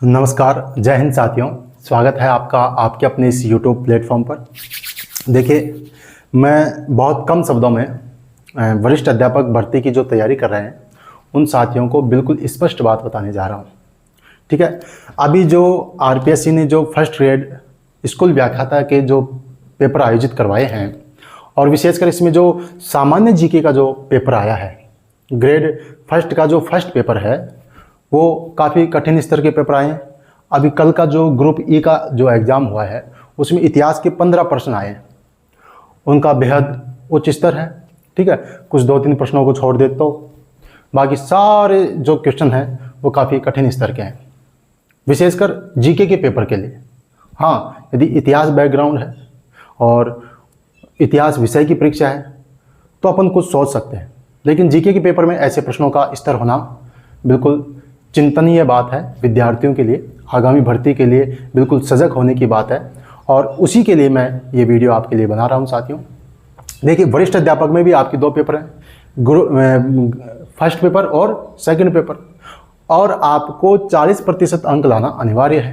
नमस्कार, जय हिंद साथियों। स्वागत है आपका आपके अपने इस YouTube प्लेटफॉर्म पर। देखिए, मैं बहुत कम शब्दों में वरिष्ठ अध्यापक भर्ती की जो तैयारी कर रहे हैं उन साथियों को बिल्कुल स्पष्ट बात बताने जा रहा हूँ। ठीक है, अभी जो RPSC ने जो फर्स्ट ग्रेड स्कूल व्याख्याता के जो पेपर आयोजित करवाए हैं और विशेषकर इसमें जो सामान्य जीके का जो पेपर आया है, ग्रेड फर्स्ट का जो फर्स्ट पेपर है वो काफ़ी कठिन स्तर के पेपर आए हैं। अभी कल का जो ग्रुप ई का जो एग्ज़ाम हुआ है उसमें इतिहास के 15 प्रश्न आए हैं, उनका बेहद उच्च स्तर है। ठीक है, कुछ 2-3 प्रश्नों को छोड़ दे तो बाकी सारे जो क्वेश्चन हैं वो काफ़ी कठिन स्तर के हैं, विशेषकर जीके के पेपर के लिए। हाँ, यदि इतिहास बैकग्राउंड है और इतिहास विषय की परीक्षा है तो अपन कुछ सोच सकते हैं, लेकिन जीके के पेपर में ऐसे प्रश्नों का स्तर होना बिल्कुल चिंतनीय बात है। विद्यार्थियों के लिए, आगामी भर्ती के लिए बिल्कुल सजग होने की बात है और उसी के लिए मैं ये वीडियो आपके लिए बना रहा हूँ साथियों। देखिए, वरिष्ठ अध्यापक में भी आपकी 2 पेपर हैं, फर्स्ट पेपर और सेकंड पेपर, और आपको 40% अंक लाना अनिवार्य है,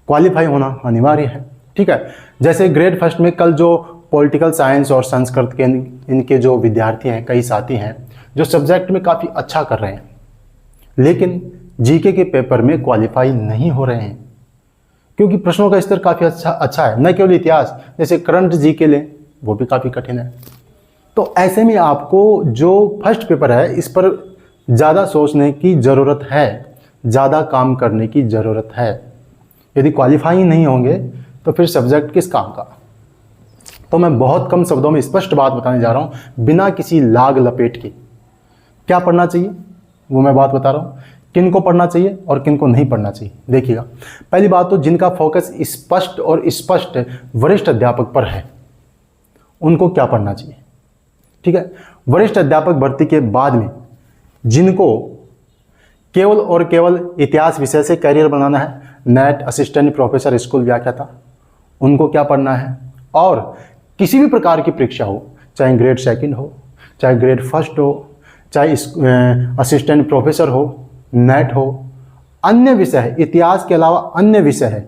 क्वालिफाई होना अनिवार्य है। ठीक है, जैसे ग्रेड फर्स्ट में कल जो पॉलिटिकल साइंस और संस्कृत के इनके जो विद्यार्थी हैं, कई साथी हैं जो सब्जेक्ट में काफ़ी अच्छा कर रहे हैं, लेकिन जीके के पेपर में क्वालिफाई नहीं हो रहे हैं क्योंकि प्रश्नों का स्तर काफ़ी अच्छा है। न केवल इतिहास, जैसे करंट जीके लें वो भी काफ़ी कठिन है। तो ऐसे में आपको जो फर्स्ट पेपर है इस पर ज़्यादा सोचने की ज़रूरत है, ज़्यादा काम करने की ज़रूरत है। यदि क्वालिफाई नहीं होंगे तो फिर सब्जेक्ट किस काम का। तो मैं बहुत कम शब्दों में स्पष्ट बात बताने जा रहा हूँ, बिना किसी लाग लपेट के। क्या पढ़ना चाहिए वो मैं बात बता रहा हूँ, किन को पढ़ना चाहिए और किन को नहीं पढ़ना चाहिए। देखिएगा, पहली बात तो जिनका फोकस स्पष्ट और स्पष्ट वरिष्ठ अध्यापक पर है उनको क्या पढ़ना चाहिए। ठीक है, वरिष्ठ अध्यापक भर्ती के बाद में जिनको केवल और केवल इतिहास विषय से करियर बनाना है, नेट, असिस्टेंट प्रोफेसर, स्कूल व्याख्याता, उनको क्या पढ़ना है। और किसी भी प्रकार की परीक्षा हो, चाहे ग्रेड सेकंड हो, चाहे ग्रेड फर्स्ट हो, चाहे असिस्टेंट प्रोफेसर हो, नेट हो, अन्य विषय है, इतिहास के अलावा अन्य विषय है,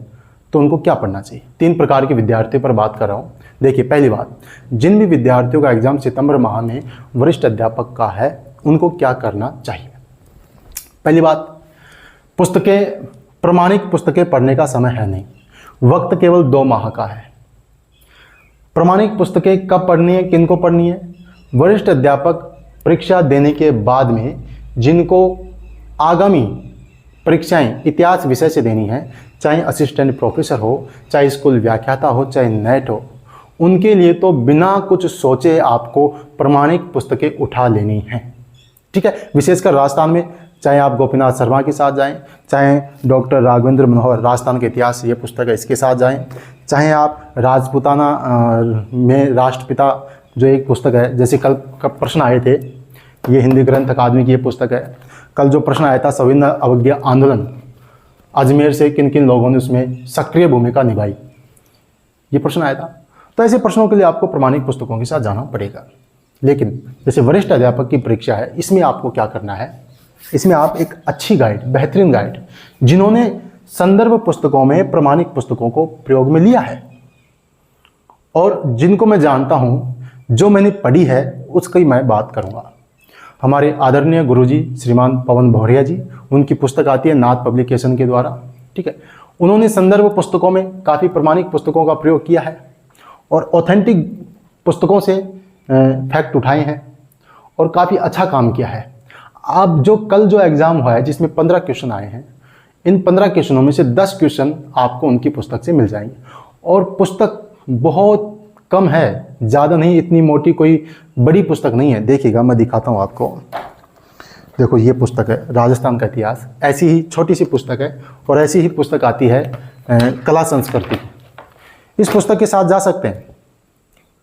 तो उनको क्या पढ़ना चाहिए। 3 प्रकार के विद्यार्थियों पर बात कर रहा हूँ। देखिए, पहली बात, जिन भी विद्यार्थियों का एग्जाम सितंबर माह में वरिष्ठ अध्यापक का है उनको क्या करना चाहिए। पहली बात, पुस्तकें, प्रमाणिक पुस्तकें पढ़ने का समय है नहीं, वक्त केवल 2 माह का है। प्रमाणिक पुस्तकें कब पढ़नी है, किन को पढ़नी है। वरिष्ठ अध्यापक परीक्षा देने के बाद में जिनको आगामी परीक्षाएं इतिहास विषय से देनी है, चाहे असिस्टेंट प्रोफेसर हो, चाहे स्कूल व्याख्याता हो, चाहे नेट हो, उनके लिए तो बिना कुछ सोचे आपको प्रमाणिक पुस्तकें उठा लेनी हैं। ठीक है, विशेषकर राजस्थान में चाहे आप गोपीनाथ शर्मा के साथ जाएं, चाहे डॉक्टर राघवेंद्र मनोहर राजस्थान के इतिहास ये पुस्तक है इसके साथ जाएं, चाहे आप राजपूताना में राष्ट्रपिता जो एक पुस्तक है, जैसे कल का प्रश्न आए थे, ये हिंदी ग्रंथ अकादमी की ये पुस्तक है। कल जो प्रश्न आया था, संविधान अवज्ञा आंदोलन, अजमेर से किन किन लोगों ने उसमें सक्रिय भूमिका निभाई, ये प्रश्न आया था। तो ऐसे प्रश्नों के लिए आपको प्रमाणिक पुस्तकों के साथ जाना पड़ेगा। लेकिन जैसे वरिष्ठ अध्यापक की परीक्षा है, इसमें आपको क्या करना है, इसमें आप एक अच्छी गाइड, बेहतरीन गाइड, जिन्होंने संदर्भ पुस्तकों में प्रमाणिक पुस्तकों को प्रयोग में लिया है और जिनको मैं जानता हूं, जो मैंने पढ़ी है उसकी मैं बात करूंगा। हमारे आदरणीय गुरुजी श्रीमान पवन भौरिया जी, उनकी पुस्तक आती है नाथ पब्लिकेशन के द्वारा। ठीक है, उन्होंने संदर्भ पुस्तकों में काफ़ी प्रमाणिक पुस्तकों का प्रयोग किया है और ऑथेंटिक पुस्तकों से फैक्ट उठाए हैं और काफ़ी अच्छा काम किया है। आप जो कल जो एग्ज़ाम हुआ है जिसमें 15 क्वेश्चन आए हैं, इन 15 क्वेश्चनों में से 10 क्वेश्चन आपको उनकी पुस्तक से मिल जाएंगे और पुस्तक बहुत कम है, ज़्यादा नहीं, इतनी मोटी कोई बड़ी पुस्तक नहीं है। देखिएगा, मैं दिखाता हूँ आपको। देखो, ये पुस्तक है राजस्थान का इतिहास, ऐसी ही छोटी सी पुस्तक है और ऐसी ही पुस्तक आती है कला संस्कृति। इस पुस्तक के साथ जा सकते हैं।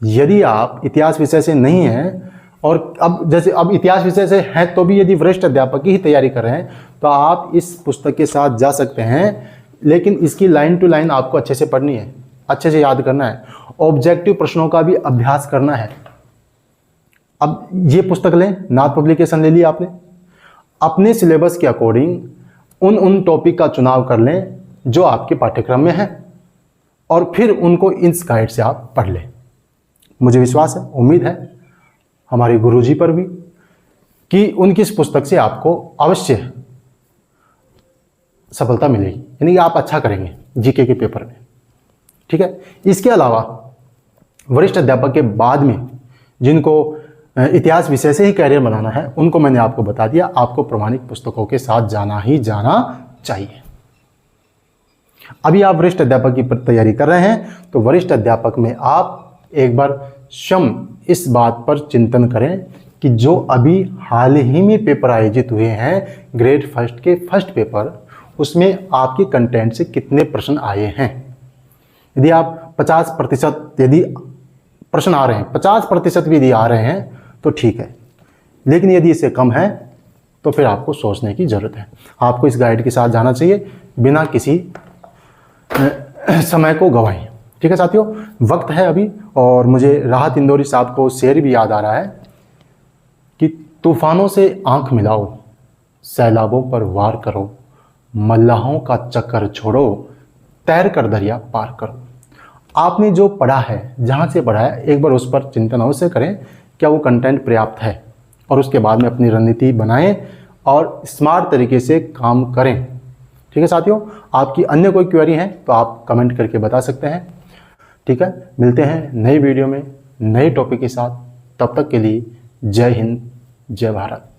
यदि आप इतिहास विषय से नहीं हैं और अब इतिहास विषय से हैं तो भी यदि वरिष्ठ अध्यापक की ही तैयारी कर रहे हैं तो आप इस पुस्तक के साथ जा सकते हैं, लेकिन इसकी लाइन टू लाइन आपको अच्छे से पढ़नी है, अच्छे से याद करना है, ऑब्जेक्टिव प्रश्नों का भी अभ्यास करना है। अब ये पुस्तक लें, नाथ पब्लिकेशन ले ली आपने, अपने सिलेबस के अकॉर्डिंग उन टॉपिक का चुनाव कर लें जो आपके पाठ्यक्रम में है और फिर उनको इस गाइड से आप पढ़ लें। मुझे विश्वास है, उम्मीद है हमारे गुरुजी पर भी कि उनकी इस पुस्तक से आपको अवश्य सफलता मिलेगी, यानी कि आप अच्छा करेंगे जीके के पेपर में। ठीक है। इसके अलावा वरिष्ठ अध्यापक के बाद में जिनको इतिहास विषय से ही कैरियर बनाना है, उनको मैंने आपको बता दिया, आपको प्रमाणिक पुस्तकों के साथ जाना ही जाना चाहिए। अभी आप वरिष्ठ अध्यापक की तैयारी कर रहे हैं तो वरिष्ठ अध्यापक में आप एक बार स्वयं इस बात पर चिंतन करें कि जो अभी हाल ही में पेपर आयोजित हुए हैं ग्रेड फर्स्ट के फर्स्ट पेपर, उसमें आपके कंटेंट से कितने प्रश्न आए हैं। यदि आप 50% यदि प्रश्न आ रहे हैं, 50% भी यदि आ रहे हैं तो ठीक है, लेकिन यदि इससे कम है तो फिर आपको सोचने की ज़रूरत है। आपको इस गाइड के साथ जाना चाहिए बिना किसी समय को गंवाए। ठीक है साथियों, वक्त है अभी, और मुझे राहत इंदौरी साहब को शेर भी याद आ रहा है कि तूफानों से आंख मिलाओ, सैलाबों पर वार करो, मल्लाहों का चक्कर छोड़ो, तैर कर दरिया पार करो। आपने जो पढ़ा है, जहाँ से पढ़ा है, एक बार उस पर चिंतन अवश्य करें, क्या वो कंटेंट पर्याप्त है, और उसके बाद में अपनी रणनीति बनाएं और स्मार्ट तरीके से काम करें। ठीक है साथियों, आपकी अन्य कोई क्वेरी है तो आप कमेंट करके बता सकते हैं। ठीक है, मिलते हैं नई वीडियो में नए टॉपिक के साथ। तब तक के लिए जय हिंद, जय भारत।